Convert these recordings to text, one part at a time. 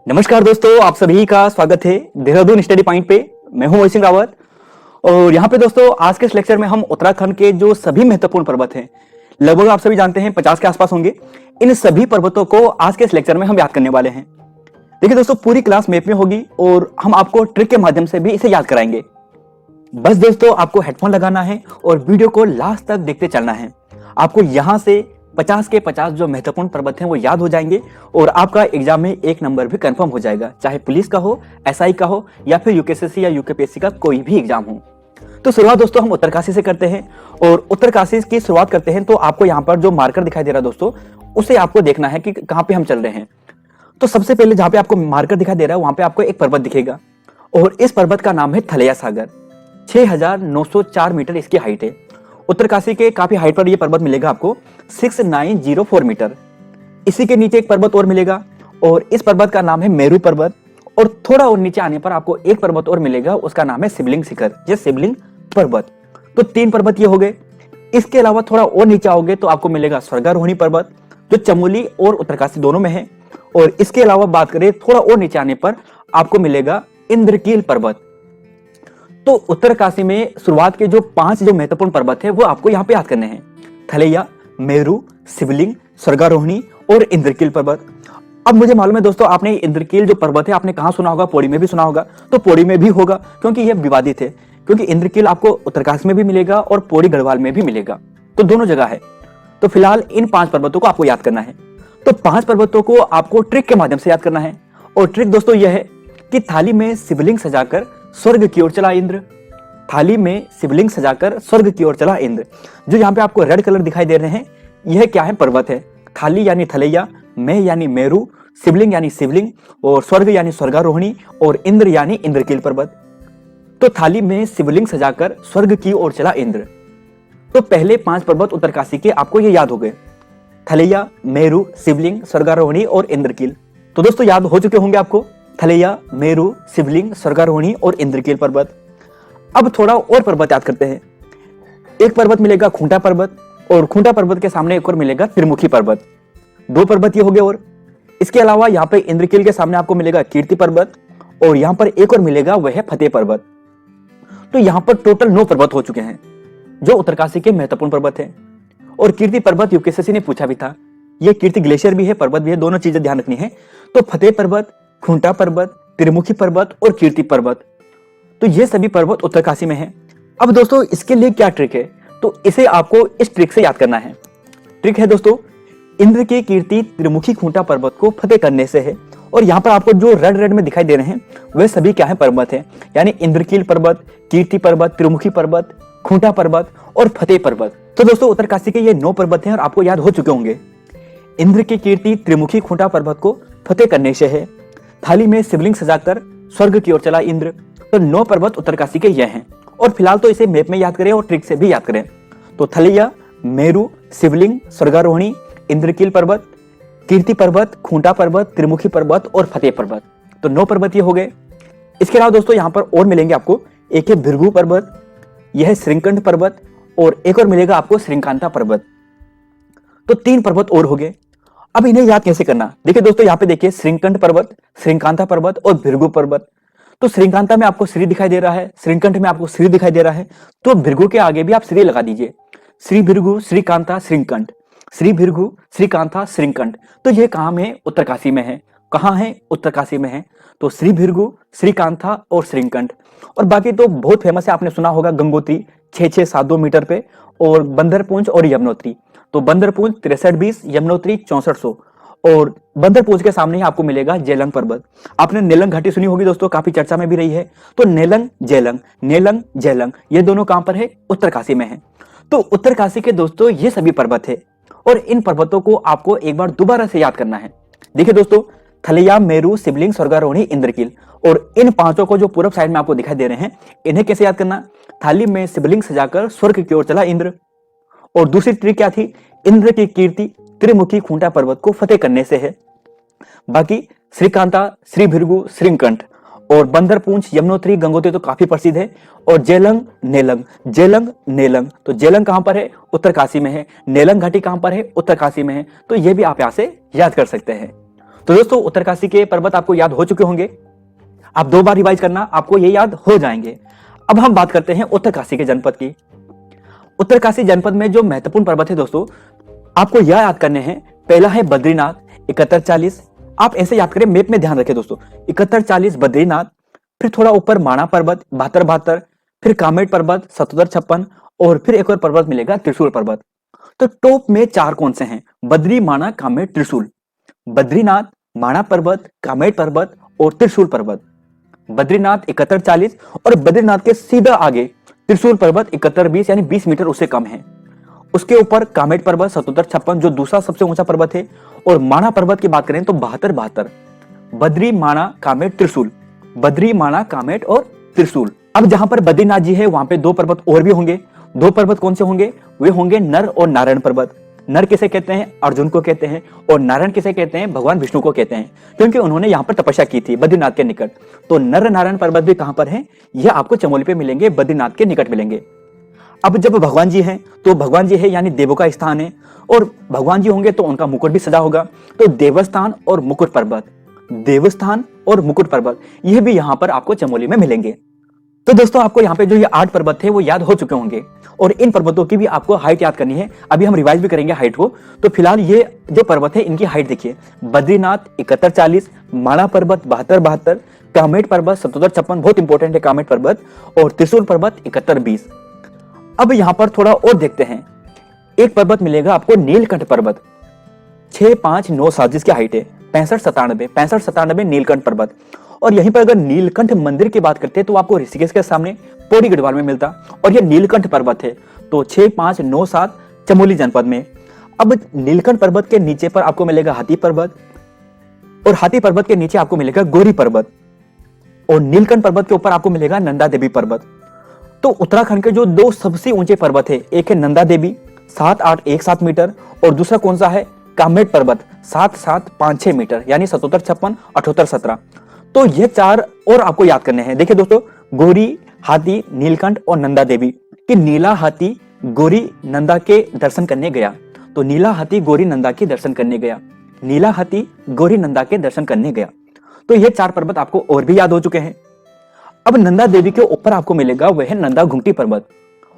नमस्कार दोस्तों, आप सभी का स्वागत है देहरादून स्टडी पॉइंट पे। मैं हूं मोहित सिंह रावत और यहाँ पे दोस्तों आज के इस लेक्चर में हम उत्तराखंड के जो सभी महत्वपूर्ण पर्वत हैं, लगभग आप सभी जानते हैं 50 के आसपास होंगे, इन सभी पर्वतों को आज के इस लेक्चर में हम याद करने वाले हैं। देखिए दोस्तों, पूरी क्लास मैप में होगी और हम आपको ट्रिक के माध्यम से भी इसे याद कराएंगे। बस दोस्तों, आपको हेडफोन लगाना है और वीडियो को लास्ट तक देखते चलना है। आपको यहाँ से 50 के 50 जो महत्वपूर्ण पर्वत हैं वो याद हो जाएंगे और आपका एग्जाम में 1 नंबर भी कंफर्म हो जाएगा, चाहे पुलिस का हो, एसआई का हो या फिर यूकेएससी या यूकेपीएससी का कोई भी एग्जाम हो। तो शुरुआत दोस्तों हम उत्तरकाशी से करते हैं और उत्तरकाशी की शुरुआत करते हैं। तो आपको यहाँ पर जो मार्कर दिखाई दे रहा है दोस्तों, उसे आपको देखना है कि कहाँ पे हम चल रहे हैं। तो सबसे पहले जहाँ पे आपको मार्कर दिखाई दे रहा है वहां पे आपको एक पर्वत दिखेगा और इस पर्वत का नाम है थलैया सागर। 6904 मीटर इसकी हाइट है। उत्तरकाशी के काफी हाइट पर यह पर्वत मिलेगा आपको 6904 मीटर। इसी के नीचे एक पर्वत और मिलेगा और इस पर्वत का नाम है मेरू पर्वत। और थोड़ा और नीचे आने पर आपको एक पर्वत और मिलेगा, उसका नाम है शिवलिंग शिखर, ये शिवलिंग पर्वत। तो 3 पर्वत ये हो गए। इसके अलावा थोड़ा और नीचे आओगे तो आपको मिलेगा स्वर्गारोहिणी पर्वत, जो चमोली और उत्तरकाशी दोनों में है। और इसके अलावा बात करें थोड़ा और नीचे आने पर आपको मिलेगा इंद्रकील पर्वत। तो उत्तरकाशी में शुरुआत के जो 5 जो महत्वपूर्ण पर्वत है वो आपको यहाँ पे याद करने हैं: थलैया, मेरू, शिवलिंग, स्वर्गारोहिणी और इंद्रकील पर्वत। अब मुझे मालूम है दोस्तों, आपने इंद्रकील जो पर्वत है आपने कहाँ सुना होगा, पौड़ी में भी सुना होगा। तो पौड़ी में भी होगा क्योंकि यह विवादित है, क्योंकि इंद्रकील आपको उत्तरकाशी में भी मिलेगा और पौड़ी गढ़वाल में भी मिलेगा, तो दोनों जगह है। तो फिलहाल इन 5 पर्वतों को आपको याद करना है। तो 5 पर्वतों को आपको ट्रिक के माध्यम से याद करना है। और ट्रिक दोस्तों यह है कि थाली में शिवलिंग सजाकर स्वर्ग की ओर चला इंद्र। थाली में शिवलिंग सजाकर स्वर्ग की ओर चला इंद्र। जो यहाँ पे आपको रेड कलर दिखाई दे रहे हैं, यह क्या है? पर्वत है। थाली यानी थलैया, मैं यानी मेरू, शिवलिंग यानी शिवलिंग और स्वर्ग यानी स्वर्गारोहिणी और इंद्र यानी इंद्रकील पर्वत। तो थाली में शिवलिंग सजाकर स्वर्ग की ओर चला इंद्र। तो पहले 5 पर्वत उत्तरकाशी के आपको ये याद हो गए: थलैया, मेरू, शिवलिंग, स्वर्गारोहिणी और इंद्रकील। तो दोस्तों याद हो चुके होंगे आपको थलैया, मेरू, शिवलिंग, स्वर्गारोहिणी और इंद्रकील पर्वत। अब थोड़ा और पर्वत याद करते हैं। एक पर्वत मिलेगा खूंटा पर्वत और खूंटा पर्वत के सामने एक और मिलेगा त्रिमुखी पर्वत। 2 पर्वत ये हो गए। और इसके अलावा यहाँ पे इंद्रकील के सामने आपको मिलेगा कीर्ति पर्वत और यहाँ पर एक और मिलेगा, वह है फतेह पर्वत। तो यहाँ पर टोटल 9 पर्वत हो चुके हैं जो उत्तरकाशी के महत्वपूर्ण पर्वत हैं। और कीर्ति पर्वत यूकेएससी ने पूछा भी था। ये कीर्ति ग्लेशियर भी है, पर्वत भी है, दोनों चीजें ध्यान रखनी है। तो फतेह पर्वत, खूंटा पर्वत, त्रिमुखी पर्वत और कीर्ति पर्वत, तो ये सभी पर्वत उत्तरकाशी में हैं। अब दोस्तों इसके लिए क्या ट्रिक है? तो इसे आपको इस ट्रिक से याद करना है। ट्रिक है दोस्तों, इंद्र की कीर्ति त्रिमुखी खूंटा पर्वत को फतेह करने से है। और यहाँ पर आपको जो रेड रेड में दिखाई दे रहे हैं वे सभी क्या है? पर्वत है, यानी इंद्रकील पर्वत, कीर्ति पर्वत, त्रिमुखी पर्वत, खूंटा पर्वत और फतेह पर्वत। तो दोस्तों उत्तरकाशी के ये 9 पर्वत हैं और आपको याद हो चुके होंगे। इंद्र की कीर्ति त्रिमुखी खूंटा पर्वत को फतेह करने से है। थाली में शिवलिंग सजाकर स्वर्ग की ओर चला इंद्र। तो 9 पर्वत उत्तरकाशी के ये हैं। और फिलहाल तो इसे मैप में याद करें और ट्रिक से भी याद करें। तो थलैया, मेरू, शिवलिंग, स्वर्गारोहिणी, इंद्रकील पर्वत, कीर्ति पर्वत, खूंटा पर्वत, त्रिमुखी पर्वत और फतेह पर्वत। तो 9 पर्वत ये हो गए। इसके अलावा दोस्तों यहाँ पर और मिलेंगे आपको। एक है भृगु पर्वत, यह है श्रृंखंड पर्वत और एक और मिलेगा आपको श्रृंकांता पर्वत। तो 3 पर्वत और हो गए। अब इन्हें याद कैसे करना? देखिए दोस्तों, यहाँ पे देखिए श्रृंखंड पर्वत, श्रृंकांता पर्वत और भृगु पर्वत। तो श्रृंकांता में आपको श्री दिखाई दे रहा है, श्रृंखंड में आपको श्री दिखाई दे रहा है, तो भृगु के आगे भी आप श्री लगा दीजिए। श्री भृगु, श्रीकांता, श्रृंखंड, श्री भृगु, श्रीकांता, श्रृंखंड। तो ये कहाँ में? उत्तरकाशी में है। कहाँ है? उत्तरकाशी में है। तो श्री भृगु, श्रीकांता और श्रृंखंड। और बाकी तो बहुत फेमस है, आपने सुना होगा गंगोत्री 6672 मीटर पे और बंदरपूंछ और यमुनोत्री। तो बंदरपूंछ 6320, यमुनोत्री 6400 और बंदरपूंछ के सामने ही आपको मिलेगा जेलंग पर्वत। आपने नेलंग घाटी सुनी होगी दोस्तों, काफी चर्चा में भी रही है। तो नेलंग जेलंग, नेलंग जेलंग, ये दोनों कहां पर है? उत्तरकाशी में है। तो उत्तरकाशी के दोस्तों ये सभी पर्वत है और इन पर्वतों को आपको एक बार दोबारा से याद करना है। देखिए दोस्तों, थलैया, मेरू, शिवलिंग, स्वर्गारोहिणी, इंद्रकील और इन 5 को जो पूर्व साइड में आपको दिखाई दे रहे हैं, इन्हें कैसे याद करना? थाली में शिवलिंग सजाकर स्वर्ग की ओर चला इंद्र। और दूसरी ट्रिक क्या थी? इंद्र की कीर्ति त्रिमुखी खूंटा पर्वत को फतेह करने से है। बाकी श्रीकांता, श्री भृगु, श्रृंखंड और बंदरपूंछ, यमुनोत्री, गंगोत्री तो काफी प्रसिद्ध है। और जेलंग, नेलंग, जेलंग, नेलंग। तो जेलंग कहां पर है? उत्तरकाशी में है। नेलंग घाटी कहां पर है? उत्तरकाशी में है। तो ये भी आप यहां से याद कर सकते हैं। तो दोस्तों उत्तरकाशी के पर्वत आपको याद हो चुके होंगे, आप 2 बार रिवाइज करना, आपको ये याद हो जाएंगे। अब हम बात करते हैं उत्तरकाशी के जनपद की। उत्तरकाशी जनपद में जो महत्वपूर्ण पर्वत है दोस्तों, आपको यह याद करने हैं। पहला है बद्रीनाथ 7140, आप ऐसे याद करें, मैप में ध्यान रखें दोस्तों, 7140 बद्रीनाथ। फिर थोड़ा ऊपर माणा पर्वत 7272, फिर कामेट पर्वत 7756, और फिर एक और पर्वत मिलेगा त्रिशूल पर्वत। तो टॉप में 4 कौन से हैं? बद्री, माणा, कामेट, त्रिशूल। बद्रीनाथ, माणा पर्वत, कामेट पर्वत और त्रिशूल पर्वत। बद्रीनाथ 7140 और बद्रीनाथ के सीधा आगे त्रिशूल पर्वत 7120 यानी 20 मीटर उससे कम है। उसके ऊपर कामेट पर्वत 7756 जो दूसरा सबसे ऊंचा पर्वत है, और माणा पर्वत की बात करें तो 7272। बद्री, माणा, कामेट, त्रिशूल, बद्री, माणा, कामेट और त्रिशूल। अब जहां पर बद्रीनाथ जी है वहां पे 2 पर्वत और भी होंगे। 2 पर्वत कौन से होंगे? वे होंगे नर और नारायण पर्वत। नर किसे कहते हैं? अर्जुन को कहते हैं। और नारायण किसे कहते हैं? भगवान विष्णु को कहते हैं, क्योंकि उन्होंने यहाँ पर तपस्या की थी बद्रीनाथ के निकट। तो नर नारायण पर्वत भी कहां पर है? यह आपको चमोली पे मिलेंगे, बद्रीनाथ के निकट मिलेंगे। अब जब भगवान जी हैं तो भगवान जी है यानी देवों का स्थान है, और भगवान जी होंगे तो उनका मुकुट भी सजा होगा। तो देवस्थान और मुकुट पर्वत, देवस्थान और मुकुट पर्वत, यह भी यहाँ पर आपको चमोली में मिलेंगे। तो दोस्तों आपको यहाँ पे जो ये 8 पर्वत थे वो याद हो चुके होंगे, और इन पर्वतों की भी आपको हाइट याद करनी है। अभी हम रिवाइज भी करेंगे हाइट को। तो फिलहाल ये जो पर्वत है इनकी हाइट देखिए, बद्रीनाथ 7140, माणा पर्वत 7272, कामेट पर्वत 7756, बहुत इंपॉर्टेंट है कामेट पर्वत, और त्रिशूल पर्वत 7120। अब यहाँ पर थोड़ा और देखते हैं, एक पर्वत मिलेगा आपको नीलकंठ पर्वत 6597 जिसकी हाइट है 6597 नीलकंठ पर्वत। और यहीं पर अगर नीलकंठ मंदिर की बात करते हैं तो आपको ऋषिकेश के सामने पौड़ी गढ़वाल में मिलता, और यह नीलकंठ पर्वत है। तो 6597 चमोली जनपद में। अब नीलकंठ पर्वत के नीचे पर आपको मिलेगा हाथी पर्वत, और हाथी पर्वत के नीचे आपको मिलेगा गौरी पर्वत, और नीलकंठ पर्वत के ऊपर आपको मिलेगा नंदा देवी पर्वत। तो उत्तराखंड के जो 2 सबसे ऊंचे पर्वत है, एक है नंदा देवी 7817 मीटर, और दूसरा कौन सा है? कामेट पर्वत 7756 मीटर यानी 7756 7817। तो ये 4 और आपको याद करने हैं। देखिए दोस्तों, गौरी, हाथी, नीलकंठ और नंदा देवी कि नीला हाथी गौरी नंदा के दर्शन करने गया। तो नीला हाथी गौरी नंदा के दर्शन करने गया, नीला हाथी गौरी नंदा के दर्शन करने गया। तो ये 4 पर्वत आपको और भी याद हो चुके हैं। अब नंदा देवी के ऊपर आपको मिलेगा वह है नंदा घुंटी पर्वत,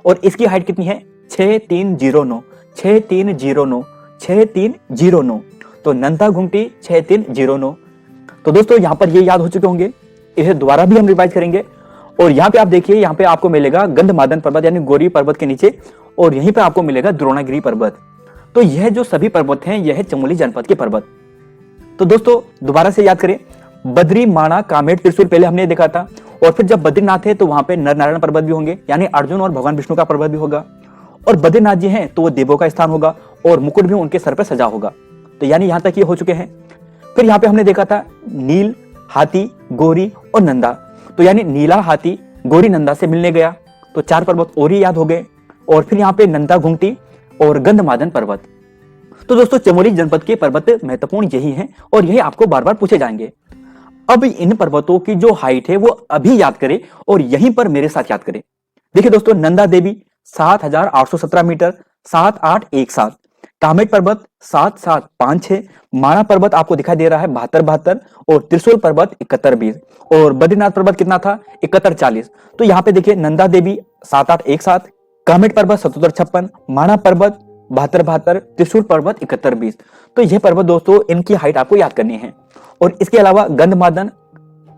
और इसकी हाइट कितनी है? 6309 6309 6309। तो नंदा घुंटी 6309। तो दोस्तों यहाँ पर ये याद हो चुके होंगे, इसे दोबारा भी हम रिवाइज करेंगे। और यहाँ पे आप देखिए, यहाँ पे आपको मिलेगा गंधमादन पर्वत यानी गौरी पर्वत के नीचे, और यहीं पे आपको मिलेगा द्रोणागिरी पर्वत। तो यह जो सभी पर्वत हैं यह है चमोली जनपद के पर्वत। तो दोस्तों दोबारा से याद करें, बद्री, माणा, कामेट, त्रिशूल पहले हमने देखा था, और फिर जब बद्रीनाथ है तो वहां पे नर नारायण पर्वत भी होंगे यानी अर्जुन और भगवान विष्णु का पर्वत भी होगा, और बद्रीनाथ जी हैं तो वो देवों का स्थान होगा, और मुकुट भी उनके सर पर सजा होगा। तो यानी यहां तक ये हो चुके हैं। फिर यहाँ पे हमने देखा था नील, हाथी, गौरी और नंदा। तो यानी नीला हाथी गौरी नंदा से मिलने गया, तो 4 पर्वत और ही याद हो गए। और फिर यहाँ पे नंदा घुंटी और गंधमादन पर्वत। तो दोस्तों चमोली जनपद के पर्वत महत्वपूर्ण यही हैं, और यही आपको बार बार पूछे जाएंगे। अब इन पर्वतों की जो हाइट है वो अभी याद करें, और यहीं पर मेरे साथ याद करें। देखिए दोस्तों, नंदा देवी 7817 मीटर 7817, कामेट पर्वत 7756, माणा पर्वत आपको दिखाई दे रहा है 7272, और त्रिशूल पर्वत 7120, और बद्रीनाथ पर्वत कितना था? 7140। तो यहाँ पे देखिए नंदा देवी 7817, कामेट पर्वत 7756, माणा पर्वत 7272, त्रिशूल पर्वत 7120। तो यह पर्वत दोस्तों इनकी हाइट आपको याद करनी है। और इसके अलावा गंधमादन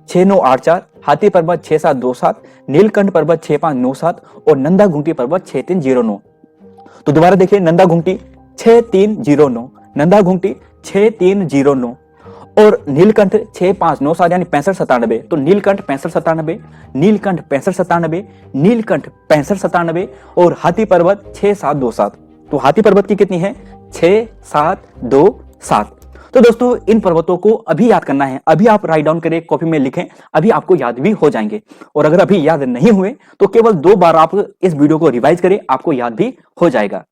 6984, हाथी पर्वत 6727, नीलकंठ पर्वत 6597, और नंदा घुंटी पर्वत 6309। तो दोबारा देखिए, नंदा घुंटी 6309, नंदा घुंटी 6309, और नीलकंठ 6597 यानी 6597। तो नीलकंठ 6597, नीलकंठ 6597, नीलकंठ 6597, और हाथी पर्वत 6727। तो हाथी पर्वत की कितनी है? 6727। तो दोस्तों इन पर्वतों को अभी याद करना है, अभी आप राइट डाउन करें, कॉपी में लिखें, अभी आपको याद भी हो जाएंगे। और अगर अभी याद नहीं हुए तो केवल 2 बार आप इस वीडियो को रिवाइज करें, आपको याद भी हो जाएगा।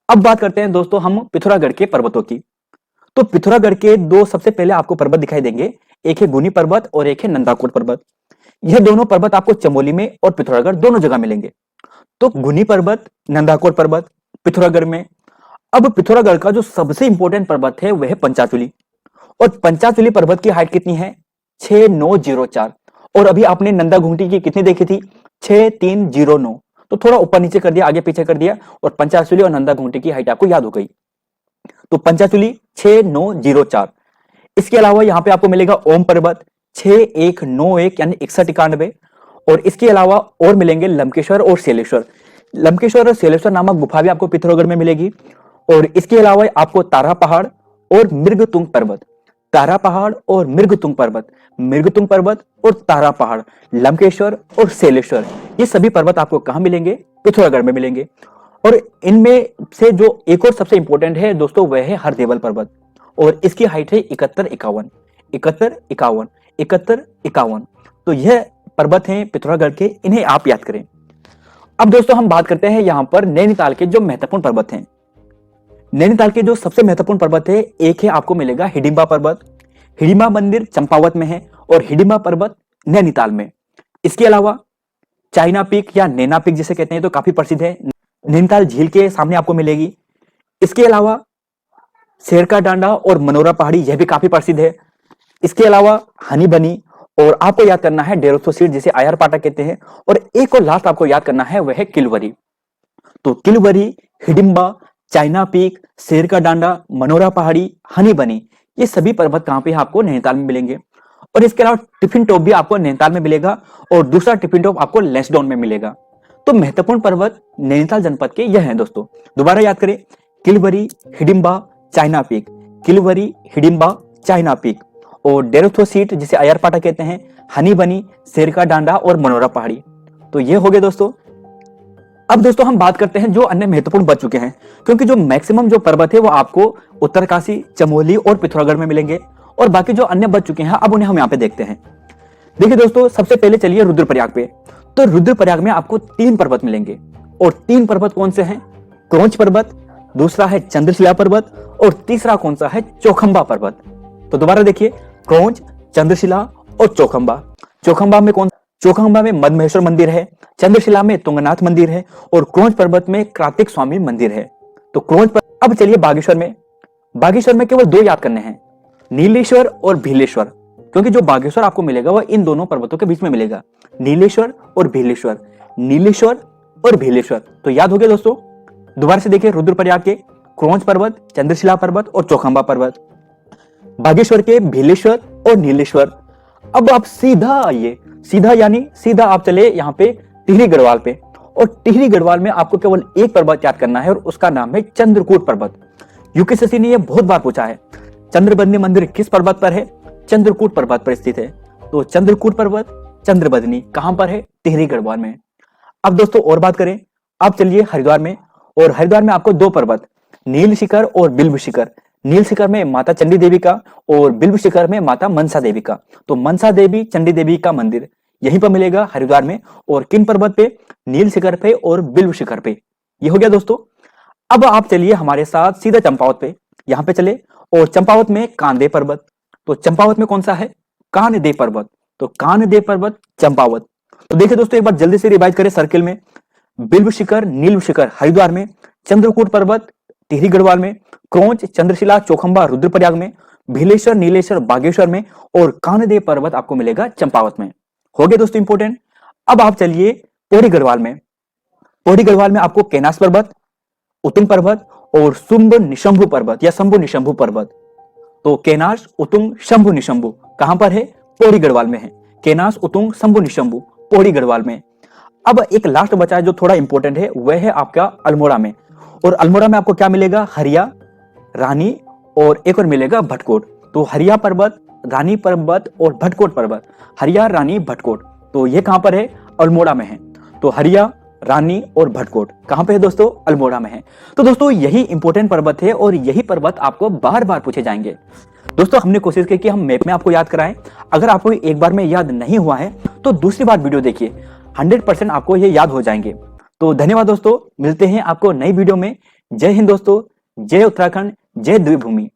अब बात करते हैं दोस्तों हम पिथौरागढ़ के पर्वतों की। तो पिथौरागढ़ के 2 सबसे पहले आपको पर्वत दिखाई देंगे, एक है गुनी पर्वत और एक है नंदाकोट पर्वत। यह दोनों पर्वत आपको चमोली में और पिथौरागढ़ दोनों जगह मिलेंगे। तो गुनी पर्वत, नंदाकोट पर्वत पिथौरागढ़ में। अब पिथौरागढ़ का जो सबसे इंपॉर्टेंट पर्वत है वह है पंचाचूली, और पंचाचूली पर्वत की हाइट कितनी है? 6904। और अभी आपने नंदा घूंटी की कितनी देखी थी? 6309। तो थोड़ा ऊपर नीचे कर दिया, आगे पीछे कर दिया, और पंचाचूली और नंदा घूंटी की हाइट आपको याद हो गई। तो पंचाचूली 6904। इसके अलावा यहाँ पे आपको मिलेगा ओम पर्वत 6191 यानी 6191। और इसके अलावा और मिलेंगे लंकेश्वर और शैलेश्वर। लंकेश्वर और शैलेश्वर नामक गुफा भी आपको पिथौरागढ़ में मिलेगी। और इसके अलावा आपको तारा पहाड़ और मृगतुंग पर्वत, तारा पहाड़ और मृगतुंग पर्वत, मृगतुंग पर्वत और तारा पहाड़, लंकेश्वर और शैलेश्वर, ये सभी पर्वत आपको कहां मिलेंगे? पिथौरागढ़ में मिलेंगे। और इनमें से जो एक और सबसे इंपॉर्टेंट है दोस्तों, वह है हरदेवल पर्वत, और इसकी हाइट है 7151, 7151, 7151। तो यह पर्वत हैं पिथौरागढ़ के, इन्हें आप याद करें। अब दोस्तों हम बात करते हैं यहां पर नैनीताल के जो महत्वपूर्ण पर्वत हैं। नैनीताल के जो सबसे महत्वपूर्ण पर्वत है, एक है आपको मिलेगा हिडिंबा पर्वत। हिडिंबा मंदिर चंपावत में है और हिडिंबा पर्वत नैनीताल में। इसके अलावा चाइना पीक या नैना पीक जिसे कहते हैं तो काफी प्रसिद्ध है, नैनीताल झील के सामने आपको मिलेगी। इसके अलावा शेर का डांडा और मनोरा पहाड़ी, यह भी काफी प्रसिद्ध है। इसके अलावा हनी बनी, और आपको याद करना है डेरोथो सीट जिसे आयर पाटा कहते हैं। और एक और लास्ट आपको याद करना है वह है किलवरी। तो किलवरी, हिडिंबा, चाइना पीक, शेर का डांडा, मनोरा पहाड़ी, हनी बनी, ये सभी पर्वत कहां पे आपको? नैनीताल में मिलेंगे। और इसके अलावा टिफिन टॉप भी आपको नैनीताल में मिलेगा, और दूसरा टिफिन टॉप आपको लैंसडाउन में मिलेगा। तो महत्वपूर्ण पर्वत नैनीताल जनपद के यह हैं दोस्तों। दोबारा याद करें, Kilbury, Hidimba, China peak, Kilbury, Hidimba, China peak, और डेरोथो सीट जिसे आयरपाटा कहते हैं, हनी बनी, शेर का डांडा और मनोरा पहाड़ी। तो ये हो गए दोस्तों। अब दोस्तों हम बात करते हैं जो अन्य महत्वपूर्ण बच चुके हैं, क्योंकि जो मैक्सिमम जो पर्वत है वो आपको उत्तरकाशी, चमोली और पिथौरागढ़ में मिलेंगे, और बाकी जो अन्य बच चुके हैं अब उन्हें हम यहाँ पे देखते हैं। देखिए दोस्तों, सबसे पहले चलिए रुद्रप्रयाग पे। तो रुद्रप्रयाग में आपको 3 पर्वत मिलेंगे, और 3 पर्वत कौन से हैं? क्रौंच पर्वत, दूसरा है चंद्रशिला पर्वत, और तीसरा कौन सा है? चौखंबा पर्वत। तो दोबारा देखिए, क्रौंच, चंद्रशिला और चौखंबा। चौखंबा में कौन? चौखंबा में मदमहेश्वर मंदिर है, चंद्रशिला में तुंगनाथ मंदिर है, और क्रौंच पर्वत में कार्तिक स्वामी मंदिर है। तो क्रौंच पर अब चलिए बागेश्वर में। बागेश्वर में केवल 2 याद करने हैं, नीलेश्वर और भीलेश्वर, क्योंकि जो बागेश्वर आपको मिलेगा वह इन दोनों पर्वतों के बीच में मिलेगा, नीलेश्वर और भीलेश्वर, नीलेश्वर और भीलेश्वर। तो याद हो गया दोस्तों। दोबारा से देखिए, रुद्रप्रयाग के क्रौंच पर्वत, चंद्रशिला पर्वत और चौखंबा पर्वत, बागेश्वर के भीलेश्वर और नीलेश्वर। अब आप सीधा आइए, सीधा यानी सीधा आप चले यहाँ पे टिहरी गढ़वाल पे, और टिहरी गढ़वाल में आपको केवल एक पर्वत याद करना है, और उसका नाम है चंद्रकूट पर्वत। यूपीएससी ने यह बहुत बार पूछा है, चंद्रबदनी मंदिर किस पर्वत पर है? चंद्रकूट पर्वत पर स्थित है। तो चंद्रकूट पर्वत, चंद्रबदनी कहां पर है? टिहरी गढ़वाल में। अब दोस्तों और बात करें, अब चलिए हरिद्वार में, और हरिद्वार में आपको 2 पर्वत, नील शिखर और बिल्व शिखर। नील शिखर में माता चंडी देवी का, और बिल्व शिखर में माता मनसा देवी का। तो मनसा देवी, चंडी देवी का मंदिर यहीं पर मिलेगा हरिद्वार में, और किन पर्वत पे? नील शिखर पे और बिल्व शिखर पे। ये हो गया दोस्तों। अब आप चलिए हमारे साथ सीधा चंपावत पे, यहां पे चले, और चंपावत में कांदे पर्वत। तो चंपावत में कौन सा है? कानदेव पर्वत। तो कानदेव पर्वत, चंपावत। तो देखिए दोस्तों, एक बार जल्दी से रिवाइज करें सर्किल में, बिल्व शिखर, नील शिखर हरिद्वार में, चंद्रकूट पर्वत टिहरी गढ़वाल में, क्रौंच, चंद्रशिला, चौखंबा रुद्रप्रयाग में, भीलेश्वर, नीलेश्वर बागेश्वर में, और कानदेव पर्वत आपको मिलेगा चंपावत में। हो गए दोस्तों इंपोर्टेंट। अब आप चलिए पौड़ी गढ़वाल में। पौड़ी गढ़वाल में आपको कैलाश पर्वत, उतुंग पर्वत और शुंभ निशंभु पर्वत या शंभु निशंभु पर्वत। तो कैलाश, उतुंग, शंभु निशंभु कहां पर है? पौड़ी गढ़वाल में है। कैलाश, उतुंग, शंभु निशंभु पौड़ी गढ़वाल में। अब एक लास्ट बचा है जो थोड़ा इंपॉर्टेंट है, वह है आपका अल्मोड़ा में, और अल्मोड़ा में आपको क्या मिलेगा? हरिया, रानी और एक और मिलेगा भटकोट। तो हरिया पर्वत, रानी पर्वत और भटकोट पर्वत, हरिया, रानी, भटकोट। तो ये कहां पर है? अल्मोड़ा में है। तो हरिया, रानी और भटकोट कहां पे है दोस्तों? अल्मोड़ा में है। तो दोस्तों यही इंपॉर्टेंट पर्वत है, और यही पर्वत आपको बार बार पूछे जाएंगे। दोस्तों हमने कोशिश की कि हम मैप में आपको याद कराएं। अगर आपको एक बार में याद नहीं हुआ है तो दूसरी बार वीडियो देखिए, 100% आपको ये याद हो जाएंगे। तो धन्यवाद दोस्तों, मिलते हैं आपको नई वीडियो में। जय हिंद दोस्तों, जय उत्तराखंड, जय देवभूमि।